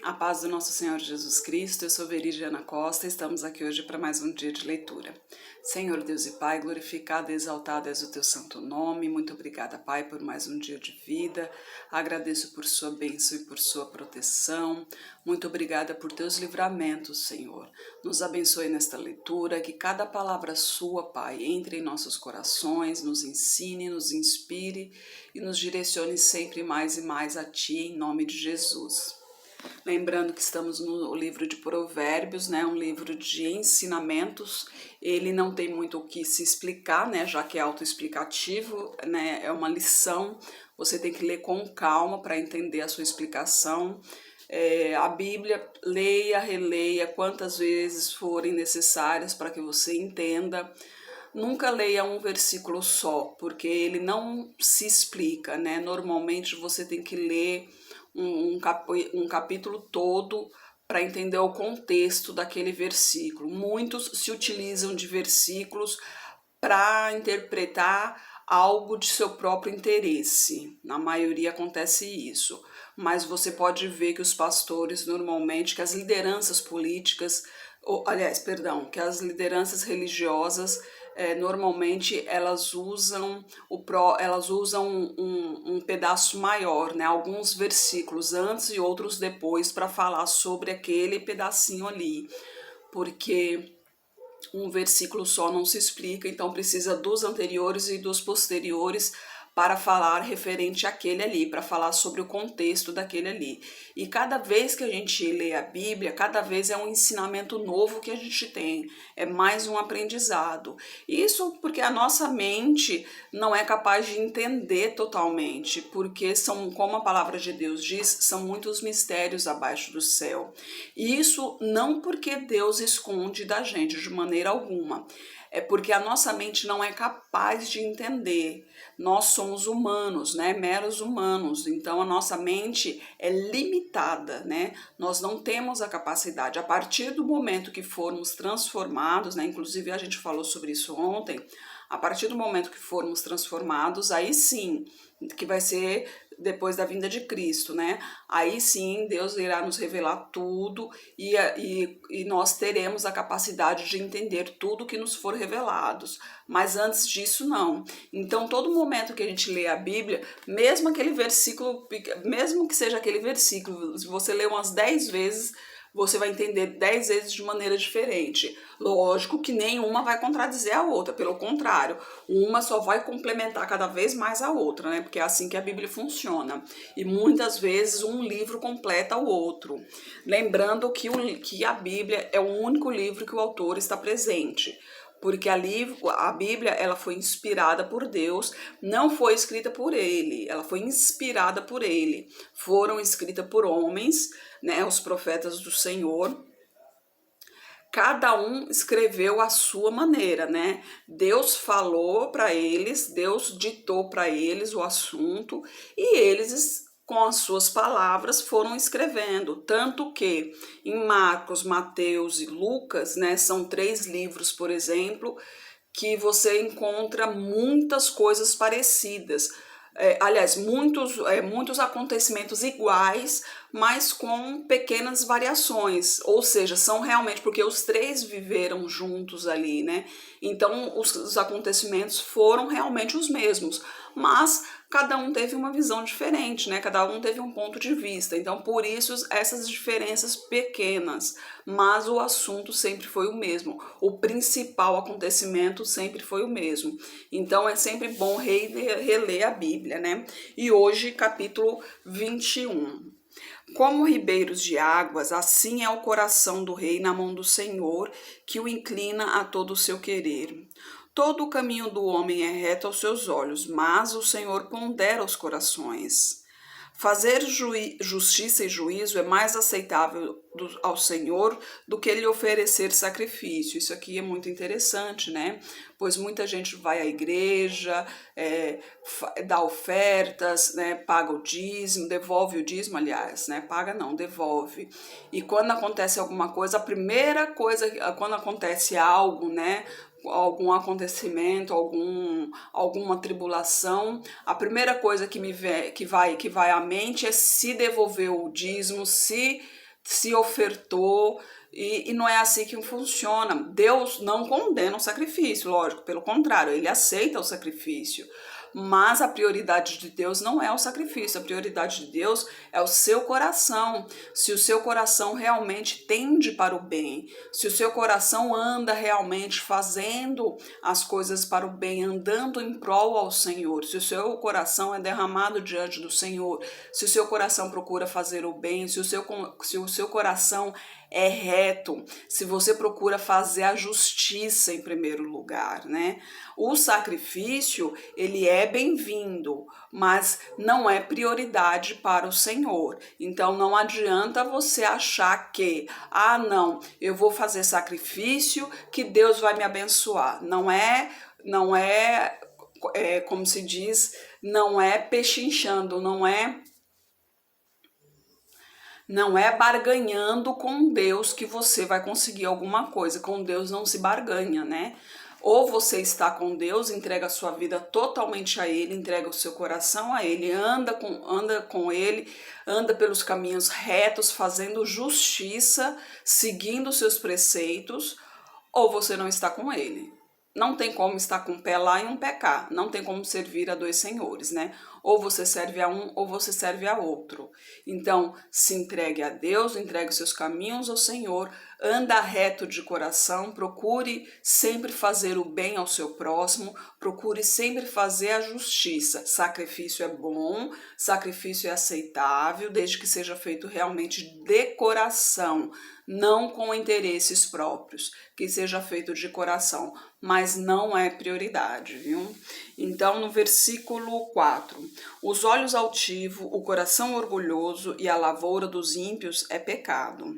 A paz do nosso Senhor Jesus Cristo, eu sou Veridiana Costa e estamos aqui hoje para mais um dia de leitura. Senhor Deus e Pai, glorificado e exaltado és o teu santo nome. Muito obrigada, Pai, por mais um dia de vida. Agradeço por sua bênção e por sua proteção. Muito obrigada por teus livramentos, Senhor. Nos abençoe nesta leitura, que cada palavra sua, Pai, entre em nossos corações, nos ensine, nos inspire e nos direcione sempre mais e mais a Ti, em nome de Jesus. Lembrando que estamos no livro de Provérbios, né, um livro de ensinamentos. Ele não tem muito o que se explicar, né, já que é autoexplicativo, né, é uma lição. Você tem que ler com calma para entender a sua explicação. A Bíblia, leia, releia quantas vezes forem necessárias para que você entenda. Nunca leia um versículo só, porque ele não se explica, né? Normalmente você tem que ler um capítulo todo para entender o contexto daquele versículo. Muitos se utilizam de versículos para interpretar algo de seu próprio interesse. Na maioria acontece isso. Mas você pode ver que os pastores normalmente, que as lideranças políticas, que as lideranças religiosas normalmente elas usam um pedaço maior, né? Alguns versículos antes e outros depois para falar sobre aquele pedacinho ali, porque um versículo só não se explica, então precisa dos anteriores e dos posteriores para falar referente àquele ali, para falar sobre o contexto daquele ali. E cada vez que a gente lê a Bíblia, cada vez é um ensinamento novo que a gente tem, é mais um aprendizado. Isso porque a nossa mente não é capaz de entender totalmente, porque são, como a palavra de Deus diz, são muitos mistérios abaixo do céu. E isso não porque Deus esconde da gente de maneira alguma, é porque a nossa mente não é capaz de entender. Nós somos humanos, né? Meros humanos. Então a nossa mente é limitada, né? Nós não temos a capacidade. A partir do momento que formos transformados, né? Inclusive a gente falou sobre isso ontem. A partir do momento que formos transformados, aí sim, que vai ser depois da vinda de Cristo, né? Aí sim Deus irá nos revelar tudo e nós teremos a capacidade de entender tudo que nos for revelados. Mas antes disso, não. Então, todo momento que a gente lê a Bíblia, mesmo aquele versículo, mesmo que seja aquele versículo, se você lê umas 10 vezes, você vai entender 10 vezes de maneira diferente. Lógico que nenhuma vai contradizer a outra, pelo contrário, uma só vai complementar cada vez mais a outra, né? Porque é assim que a Bíblia funciona. E muitas vezes um livro completa o outro. Lembrando que a Bíblia é o único livro que o autor está presente. Porque a Bíblia ela foi inspirada por Deus, não foi escrita por ele, ela foi inspirada por ele. Foram escritas por homens, né, os profetas do Senhor. Cada um escreveu à sua maneira, né? Deus falou para eles, Deus ditou para eles o assunto e eles com as suas palavras foram escrevendo, tanto que em Marcos, Mateus e Lucas, né, são 3 livros, por exemplo, que você encontra muitas coisas parecidas. Muitos acontecimentos iguais, mas com pequenas variações, ou seja, são realmente porque os 3 viveram juntos ali, né? Então os acontecimentos foram realmente os mesmos, mas cada um teve uma visão diferente, né? Cada um teve um ponto de vista, então por isso essas diferenças pequenas, mas o assunto sempre foi o mesmo, o principal acontecimento sempre foi o mesmo. Então é sempre bom reler a Bíblia, né? E hoje, capítulo 21. Como ribeiros de águas, assim é o coração do rei na mão do Senhor, que o inclina a todo o seu querer. Todo o caminho do homem é reto aos seus olhos, mas o Senhor pondera os corações. Fazer justiça e juízo é mais aceitável ao Senhor do que lhe oferecer sacrifício. Isso aqui é muito interessante, né? Pois muita gente vai à igreja, dá ofertas, né? Paga o dízimo, devolve o dízimo, aliás, né? Paga não, devolve. E quando acontece alguma coisa, a primeira coisa, quando acontece algo, né? Algum acontecimento, alguma tribulação, a primeira coisa que vai à mente é se devolver o dízimo, se se ofertou, e não é assim que funciona. Deus não condena o sacrifício, lógico, pelo contrário, ele aceita o sacrifício. Mas a prioridade de Deus não é o sacrifício, a prioridade de Deus é o seu coração. Se o seu coração realmente tende para o bem, se o seu coração anda realmente fazendo as coisas para o bem, andando em prol ao Senhor, se o seu coração é derramado diante do Senhor, se o seu coração procura fazer o bem, se o seu coração é reto, se você procura fazer a justiça em primeiro lugar, né? O sacrifício, ele é bem-vindo, mas não é prioridade para o Senhor. Então não adianta você achar que, não, eu vou fazer sacrifício que Deus vai me abençoar. Não é como se diz, não é pechinchando, não é barganhando com Deus que você vai conseguir alguma coisa. Com Deus não se barganha, né? Ou você está com Deus, entrega a sua vida totalmente a Ele, entrega o seu coração a Ele, anda com Ele, anda pelos caminhos retos, fazendo justiça, seguindo os seus preceitos, ou você não está com Ele. Não tem como estar com um pé lá e um pé cá. Não tem como servir a dois senhores, né? Ou você serve a um ou você serve a outro. Então, se entregue a Deus, entregue os seus caminhos ao Senhor, anda reto de coração, procure sempre fazer o bem ao seu próximo, procure sempre fazer a justiça. Sacrifício é bom, sacrifício é aceitável, desde que seja feito realmente de coração, não com interesses próprios, que seja feito de coração, mas não é prioridade, viu? Então, no versículo 4, os olhos altivos, o coração orgulhoso e a lavoura dos ímpios é pecado.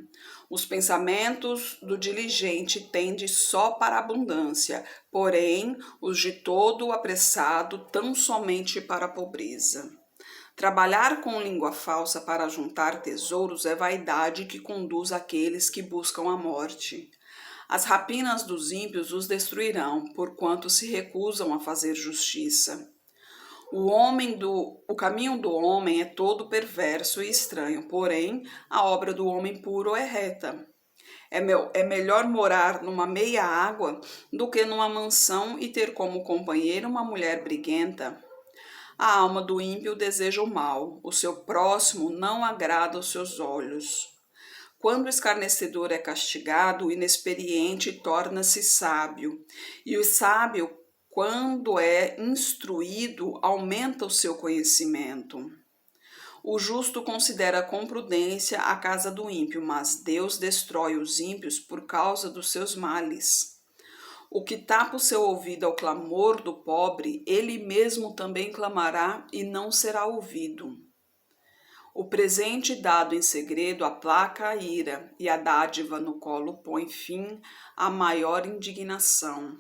Os pensamentos do diligente tendem só para a abundância, porém, os de todo apressado tão somente para a pobreza. Trabalhar com língua falsa para juntar tesouros é vaidade que conduz aqueles que buscam a morte. As rapinas dos ímpios os destruirão, porquanto se recusam a fazer justiça. O caminho do homem é todo perverso e estranho, porém a obra do homem puro é reta. É melhor morar numa meia água do que numa mansão e ter como companheira uma mulher briguenta. A alma do ímpio deseja o mal, o seu próximo não agrada aos seus olhos. Quando o escarnecedor é castigado, o inexperiente torna-se sábio, e o sábio, quando é instruído, aumenta o seu conhecimento. O justo considera com prudência a casa do ímpio, mas Deus destrói os ímpios por causa dos seus males. O que tapa o seu ouvido ao clamor do pobre, ele mesmo também clamará e não será ouvido. O presente dado em segredo aplaca a ira, e a dádiva no colo põe fim à maior indignação.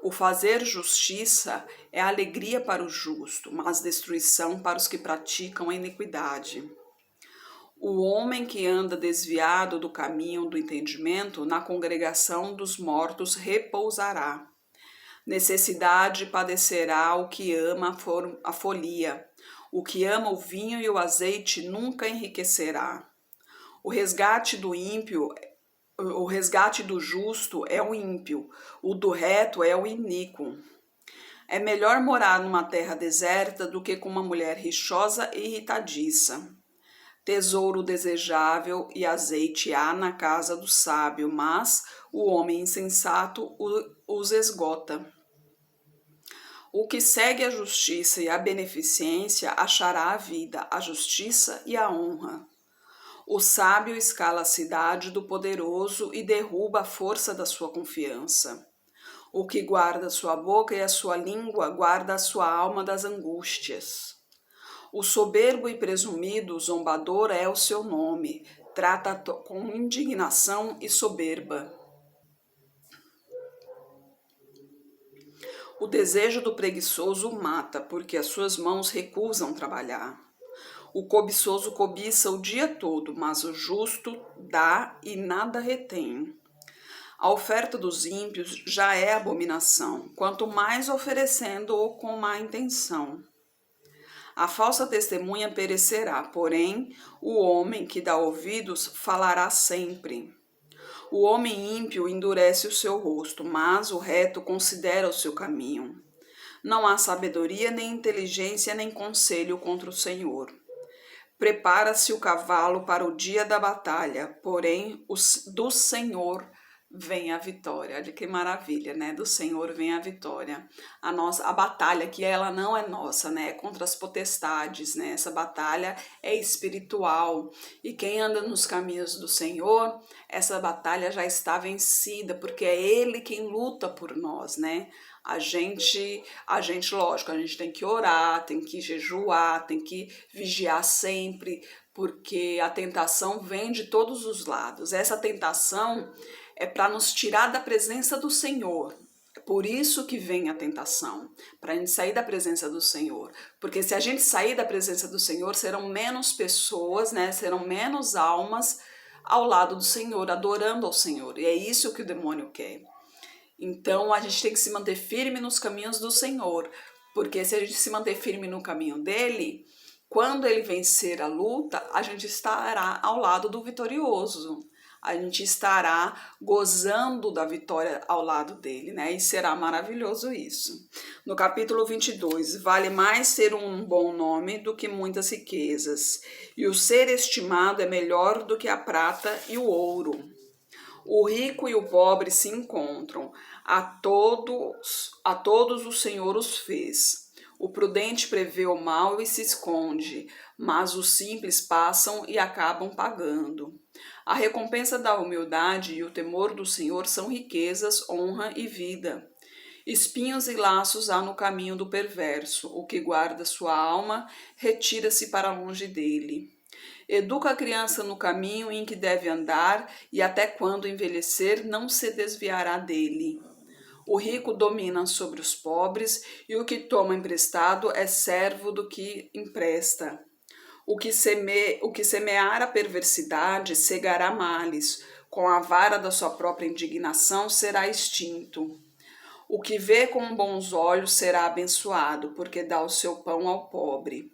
O fazer justiça é alegria para o justo, mas destruição para os que praticam a iniquidade. O homem que anda desviado do caminho do entendimento, na congregação dos mortos repousará. Necessidade padecerá o que ama a folia. O que ama o vinho e o azeite nunca enriquecerá. O resgate do justo é o ímpio, o do reto é o iníquo. É melhor morar numa terra deserta do que com uma mulher rixosa e irritadiça. Tesouro desejável e azeite há na casa do sábio, mas o homem insensato os esgota. O que segue a justiça e a beneficência achará a vida, a justiça e a honra. O sábio escala a cidade do poderoso e derruba a força da sua confiança. O que guarda sua boca e a sua língua guarda a sua alma das angústias. O soberbo e presumido zombador é o seu nome, trata com indignação e soberba. O desejo do preguiçoso o mata, porque as suas mãos recusam trabalhar. O cobiçoso cobiça o dia todo, mas o justo dá e nada retém. A oferta dos ímpios já é abominação, quanto mais oferecendo-o com má intenção. A falsa testemunha perecerá, porém, o homem que dá ouvidos falará sempre. O homem ímpio endurece o seu rosto, mas o reto considera o seu caminho. Não há sabedoria, nem inteligência, nem conselho contra o Senhor. Prepara-se o cavalo para o dia da batalha, porém do Senhor vem a vitória. Olha que maravilha, né? Do Senhor vem a vitória. A batalha que ela não é nossa, né? É contra as potestades, né? Essa batalha é espiritual. E quem anda nos caminhos do Senhor, essa batalha já está vencida, porque é Ele quem luta por nós, né? A gente, lógico, a gente tem que orar, tem que jejuar, tem que vigiar sempre, porque a tentação vem de todos os lados. Essa tentação é para nos tirar da presença do Senhor. É por isso que vem a tentação, para a gente sair da presença do Senhor. Porque se a gente sair da presença do Senhor, serão menos pessoas, né? Serão menos almas ao lado do Senhor, adorando ao Senhor. E é isso que o demônio quer. Então a gente tem que se manter firme nos caminhos do Senhor, porque se a gente se manter firme no caminho dele, quando ele vencer a luta, a gente estará ao lado do vitorioso. A gente estará gozando da vitória ao lado dele, né? E será maravilhoso isso. No capítulo 22, vale mais ter um bom nome do que muitas riquezas, e o ser estimado é melhor do que a prata e o ouro. O rico e o pobre se encontram, a todos o Senhor os fez. O prudente prevê o mal e se esconde, mas os simples passam e acabam pagando. A recompensa da humildade e o temor do Senhor são riquezas, honra e vida. Espinhos e laços há no caminho do perverso. O que guarda sua alma retira-se para longe dele. Educa a criança no caminho em que deve andar, e até quando envelhecer não se desviará dele. O rico domina sobre os pobres, e o que toma emprestado é servo do que empresta. O que semear a perversidade cegará males, com a vara da sua própria indignação será extinto. O que vê com bons olhos será abençoado, porque dá o seu pão ao pobre.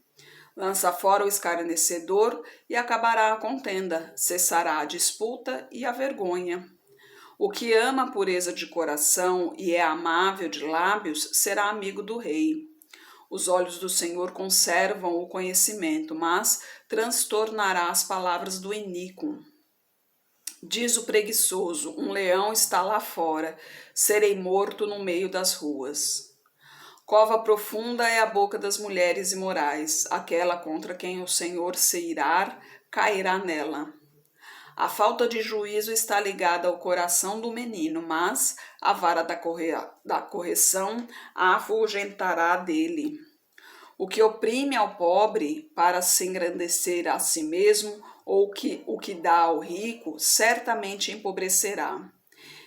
Lança fora o escarnecedor e acabará a contenda, cessará a disputa e a vergonha. O que ama a pureza de coração e é amável de lábios será amigo do rei. Os olhos do Senhor conservam o conhecimento, mas transtornará as palavras do iníquo. Diz o preguiçoso: um leão está lá fora, serei morto no meio das ruas. Cova profunda é a boca das mulheres imorais, aquela contra quem o Senhor se irar, cairá nela. A falta de juízo está ligada ao coração do menino, mas a vara da correção a afugentará dele. O que oprime ao pobre para se engrandecer a si mesmo, ou o que dá ao rico, certamente empobrecerá.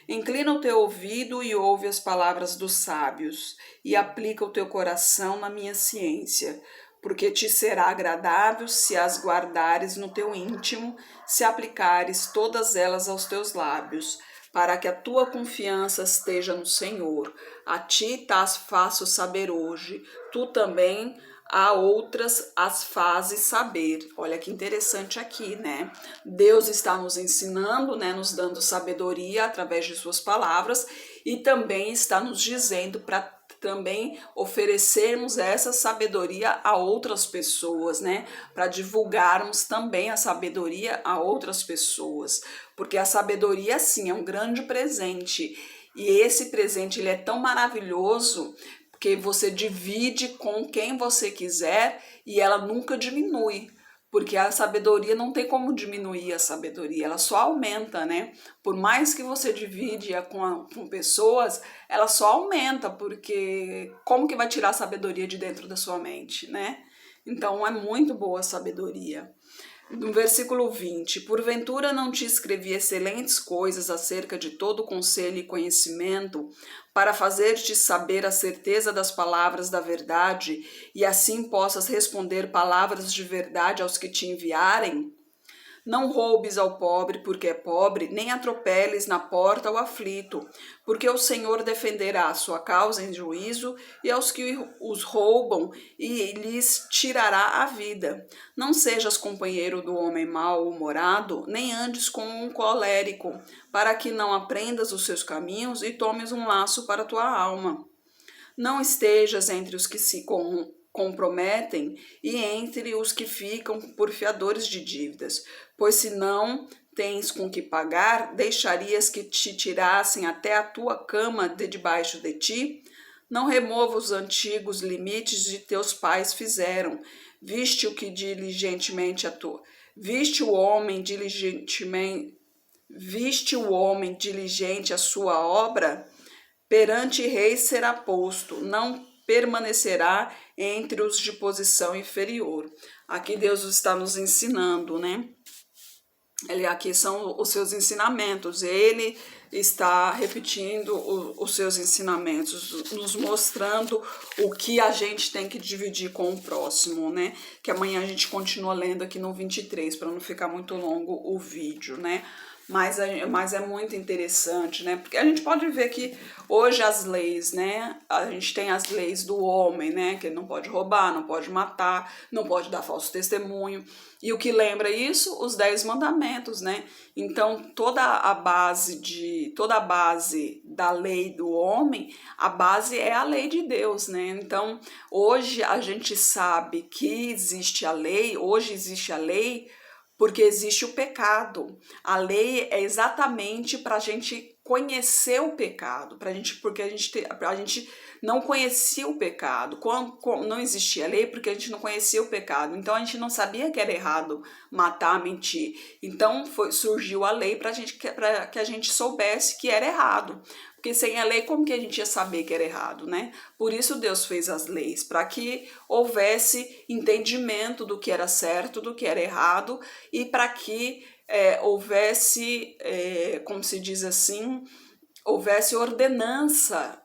Inclina o teu ouvido e ouve as palavras dos sábios, e aplica o teu coração na minha ciência, porque te será agradável se as guardares no teu íntimo, se aplicares todas elas aos teus lábios, para que a tua confiança esteja no Senhor. A ti tas faço saber hoje, tu também a outras as fazes saber. Olha que interessante aqui, né? Deus está nos ensinando, né? Nos dando sabedoria através de suas palavras e também está nos dizendo para também oferecermos essa sabedoria a outras pessoas, né? Para divulgarmos também a sabedoria a outras pessoas, porque a sabedoria, sim, é um grande presente. E esse presente ele é tão maravilhoso que você divide com quem você quiser e ela nunca diminui, porque a sabedoria não tem como diminuir a sabedoria, ela só aumenta, né? Por mais que você divide com pessoas, ela só aumenta, porque como que vai tirar a sabedoria de dentro da sua mente, né? Então é muito boa a sabedoria. No versículo 20, porventura não te escrevi excelentes coisas acerca de todo conselho e conhecimento, para fazer-te saber a certeza das palavras da verdade, e assim possas responder palavras de verdade aos que te enviarem? Não roubes ao pobre, porque é pobre, nem atropeles na porta o aflito, porque o Senhor defenderá a sua causa em juízo, e aos que os roubam, e lhes tirará a vida. Não sejas companheiro do homem mal-humorado, nem andes com um colérico, para que não aprendas os seus caminhos e tomes um laço para a tua alma. Não estejas entre os que se comprometem e entre os que ficam por fiadores de dívidas, pois se não tens com que pagar, deixarias que te tirassem até a tua cama de debaixo de ti? Não remova os antigos limites de teus pais fizeram. Viste o que diligentemente viste o homem diligente a sua obra? Perante reis será posto, não permanecerá entre os de posição inferior. Aqui Deus está nos ensinando, né? Aqui são os seus ensinamentos. Ele está repetindo os seus ensinamentos, nos mostrando o que a gente tem que dividir com o próximo, né? Que amanhã a gente continua lendo aqui no 23, para não ficar muito longo o vídeo, né? Mas é muito interessante, né? Porque a gente pode ver que hoje as leis, né? A gente tem as leis do homem, né? Que ele não pode roubar, não pode matar, não pode dar falso testemunho. E o que lembra isso? Os 10 mandamentos, né? Então, toda a base da lei do homem, a base é a lei de Deus, né? Então, hoje a gente sabe que existe a lei, hoje existe a lei porque existe o pecado. A lei é exatamente para a gente conhecer o pecado, porque a gente não conhecia o pecado. Quando não existia lei, porque a gente não conhecia o pecado. Então a gente não sabia que era errado matar, mentir. Então surgiu a lei para que a gente soubesse que era errado. Porque sem a lei, como que a gente ia saber que era errado, né? Por isso Deus fez as leis, para que houvesse entendimento do que era certo, do que era errado, e para que houvesse, como se diz assim, houvesse ordenança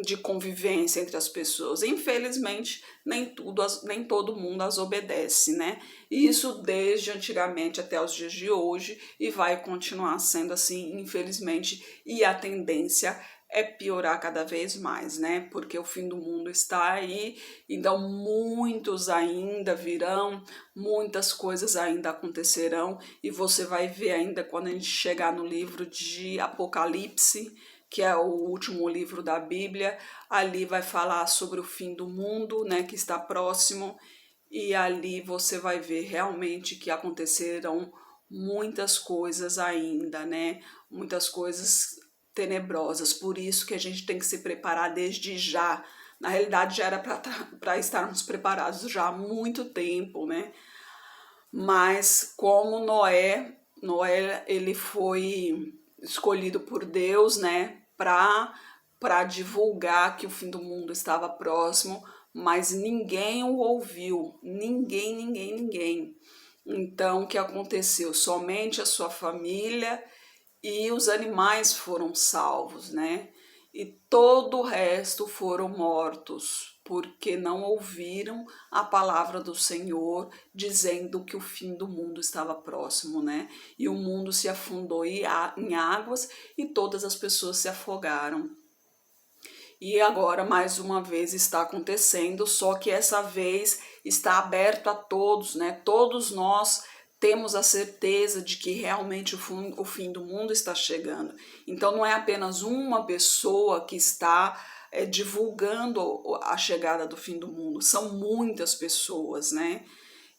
de convivência entre as pessoas. Infelizmente, nem todo mundo as obedece, né? Isso desde antigamente até os dias de hoje, e vai continuar sendo assim, infelizmente, e a tendência é piorar cada vez mais, né? Porque o fim do mundo está aí, então muitos ainda virão, muitas coisas ainda acontecerão, e você vai ver ainda quando a gente chegar no livro de Apocalipse, que é o último livro da Bíblia. Ali vai falar sobre o fim do mundo, né, que está próximo, e ali você vai ver realmente que acontecerão muitas coisas ainda, né, muitas coisas tenebrosas. Por isso que a gente tem que se preparar desde já. Na realidade já era para estarmos preparados já há muito tempo, né, mas como Noé ele foi escolhido por Deus, né, para divulgar que o fim do mundo estava próximo, mas ninguém o ouviu, ninguém. Então, o que aconteceu? Somente a sua família e os animais foram salvos, né? E todo o resto foram mortos, porque não ouviram a palavra do Senhor dizendo que o fim do mundo estava próximo, né? E o mundo se afundou em águas e todas as pessoas se afogaram. E agora, mais uma vez, está acontecendo, só que essa vez está aberto a todos, né? Todos nós temos a certeza de que realmente o fim do mundo está chegando. Então não é apenas uma pessoa que está divulgando a chegada do fim do mundo, são muitas pessoas, né?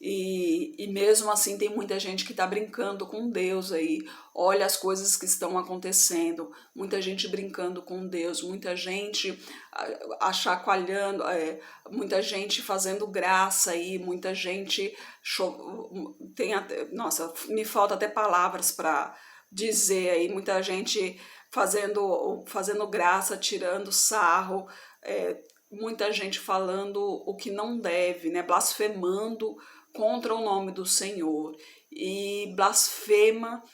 E mesmo assim tem muita gente que está brincando com Deus aí. Olha as coisas que estão acontecendo, muita gente brincando com Deus, muita gente achacoalhando, muita gente fazendo graça aí, muita gente tem até, nossa, me falta até palavras para dizer aí, muita gente fazendo graça, tirando sarro, muita gente falando o que não deve, né, blasfemando contra o nome do Senhor. E blasfema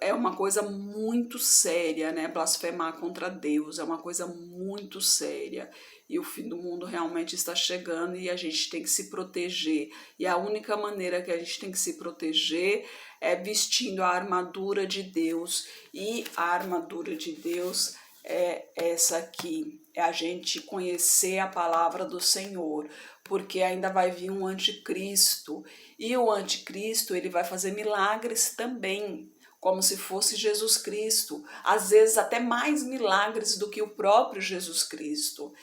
é uma coisa muito séria, né? Blasfemar contra Deus é uma coisa muito séria. e o fim do mundo realmente está chegando e a gente tem que se proteger. E a única maneira que a gente tem que se proteger é vestindo a armadura de Deus. E a armadura de Deus é essa aqui, é a gente conhecer a palavra do Senhor, porque ainda vai vir um anticristo, e o anticristo ele vai fazer milagres também, como se fosse Jesus Cristo, às vezes até mais milagres do que o próprio Jesus Cristo.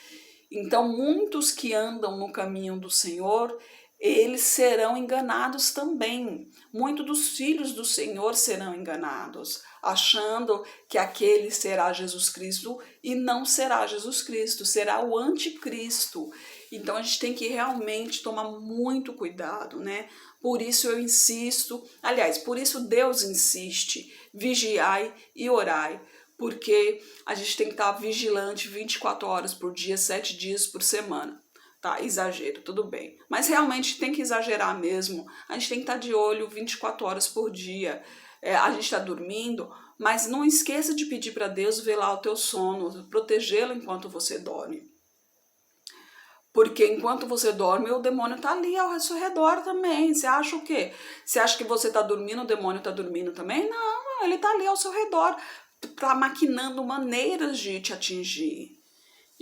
Então, muitos que andam no caminho do Senhor, eles serão enganados também. Muitos dos filhos do Senhor serão enganados, achando que aquele será Jesus Cristo e não será Jesus Cristo, será o anticristo. Então a gente tem que realmente tomar muito cuidado, né? Por isso eu insisto, aliás, por isso Deus insiste, vigiai e orai, porque a gente tem que estar vigilante 24 horas por dia, 7 dias por semana. Tá, exagero, tudo bem. Mas realmente tem que exagerar mesmo. A gente tem que estar de olho 24 horas por dia. A gente está dormindo, mas não esqueça de pedir para Deus velar o teu sono, protegê-lo enquanto você dorme. Porque enquanto você dorme, o demônio está ali ao seu redor também. Você acha o quê? Você acha que você está dormindo, o demônio está dormindo também? Não, ele está ali ao seu redor, está maquinando maneiras de te atingir.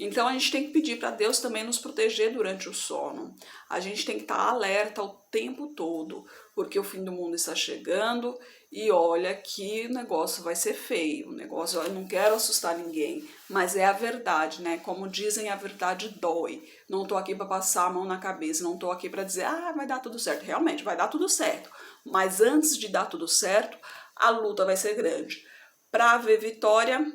Então a gente tem que pedir para Deus também nos proteger durante o sono. A gente tem que estar alerta o tempo todo, porque o fim do mundo está chegando e olha que o negócio vai ser feio. O negócio, eu não quero assustar ninguém, mas é a verdade, né? Como dizem, a verdade dói. Não estou aqui para passar a mão na cabeça, não estou aqui para dizer, vai dar tudo certo. Realmente, vai dar tudo certo. Mas antes de dar tudo certo, a luta vai ser grande. Para haver vitória,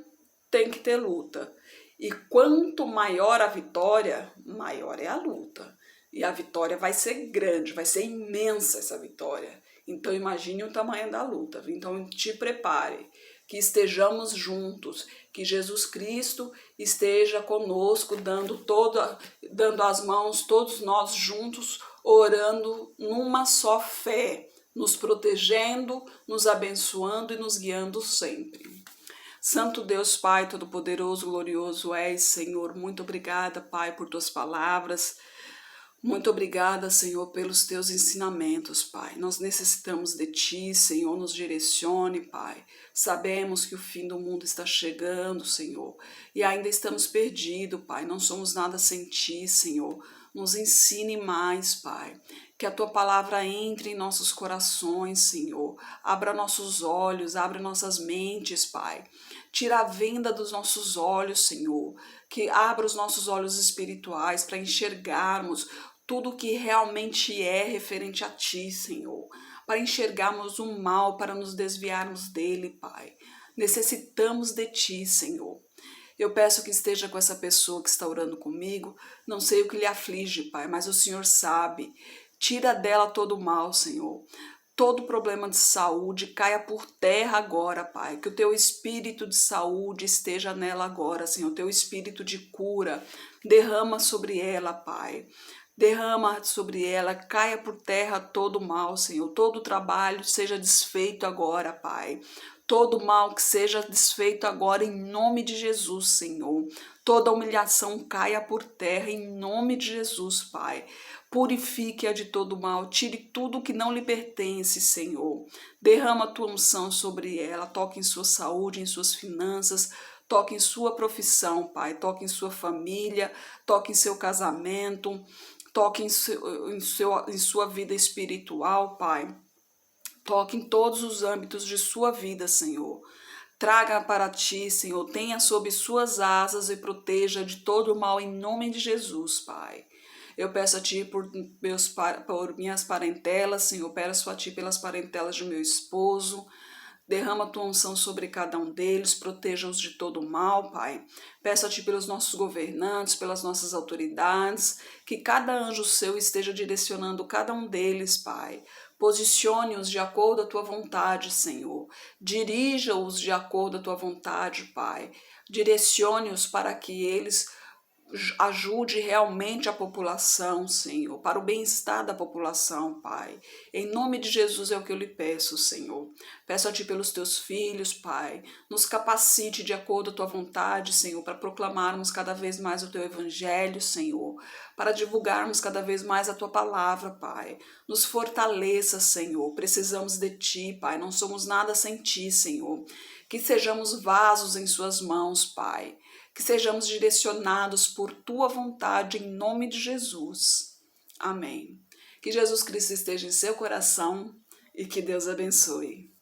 tem que ter luta. E quanto maior a vitória, maior é a luta. E a vitória vai ser grande, vai ser imensa essa vitória. Então imagine o tamanho da luta. Então te prepare, que estejamos juntos, que Jesus Cristo esteja conosco, dando as mãos, todos nós juntos, orando numa só fé, nos protegendo, nos abençoando e nos guiando sempre. Santo Deus, Pai, Todo-Poderoso, Glorioso és, Senhor. Muito obrigada, Pai, por tuas palavras. Muito obrigada, Senhor, pelos teus ensinamentos, Pai. Nós necessitamos de Ti, Senhor, nos direcione, Pai. Sabemos que o fim do mundo está chegando, Senhor, e ainda estamos perdidos, Pai. Não somos nada sem Ti, Senhor. Nos ensine mais, Pai. Que a Tua palavra entre em nossos corações, Senhor. Abra nossos olhos, abra nossas mentes, Pai. Tira a venda dos nossos olhos, Senhor. Que abra os nossos olhos espirituais para enxergarmos tudo que realmente é referente a Ti, Senhor. Para enxergarmos o mal, para nos desviarmos dele, Pai. Necessitamos de Ti, Senhor. Eu peço que esteja com essa pessoa que está orando comigo. Não sei o que lhe aflige, Pai, mas o Senhor sabe. Tira dela todo o mal, Senhor. Todo problema de saúde caia por terra agora, Pai. Que o Teu espírito de saúde esteja nela agora, Senhor. O Teu espírito de cura derrama sobre ela, Pai. Derrama sobre ela, caia por terra todo o mal, Senhor. Todo o trabalho seja desfeito agora, Pai. Todo mal que seja desfeito agora em nome de Jesus, Senhor. Toda humilhação caia por terra em nome de Jesus, Pai. Purifique-a de todo mal, tire tudo que não lhe pertence, Senhor. Derrama a tua unção sobre ela, toque em sua saúde, em suas finanças, toque em sua profissão, Pai. Toque em sua família, toque em seu casamento, toque em sua vida espiritual, Pai. Toque em todos os âmbitos de sua vida, Senhor. Traga para Ti, Senhor. Tenha sob suas asas e proteja de todo o mal em nome de Jesus, Pai. Eu peço a Ti por minhas parentelas, Senhor. Peço a Ti pelas parentelas de meu esposo. Derrama a Tua unção sobre cada um deles, proteja-os de todo o mal, Pai. Peço a Ti pelos nossos governantes, pelas nossas autoridades, que cada anjo Seu esteja direcionando cada um deles, Pai. Posicione-os de acordo à Tua vontade, Senhor. Dirija-os de acordo à Tua vontade, Pai. Direcione-os para que eles ajude realmente a população, Senhor, para o bem-estar da população, Pai. Em nome de Jesus é o que eu lhe peço, Senhor. Peço a Ti pelos Teus filhos, Pai. Nos capacite de acordo com a Tua vontade, Senhor, para proclamarmos cada vez mais o Teu Evangelho, Senhor, para divulgarmos cada vez mais a Tua palavra, Pai. Nos fortaleça, Senhor. Precisamos de Ti, Pai. Não somos nada sem Ti, Senhor. Que sejamos vasos em Suas mãos, Pai. Que sejamos direcionados por Tua vontade em nome de Jesus. Amém. Que Jesus Cristo esteja em seu coração e que Deus abençoe.